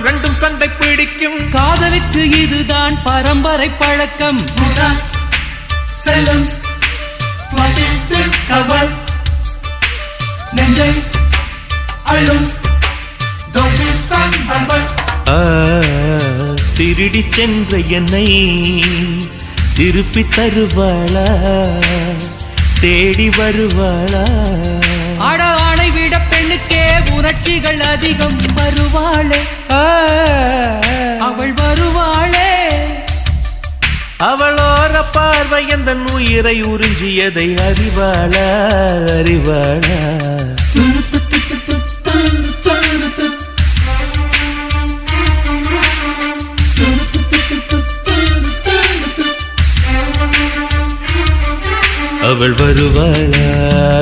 ரெண்டும் சண்டை பிடிக்கும். காதலுக்கு இதுதான் பரம்பரை பழக்கம். செல்லும் நெஞ்சை அள்ளும் திருடி சென்ற என்னை திருப்பி தருவாளா, தேடி வருவாளா? ஆட ஆணை விட பெண்ணுக்கே உணர்ச்சிகள் அதிகம். வருவாளே அவள் வருவாளே. அவளோர பார்வை எந்த உயிரை உறிஞ்சியதை அறிவாளா, அறிவாளா? அவள் வருவாளா?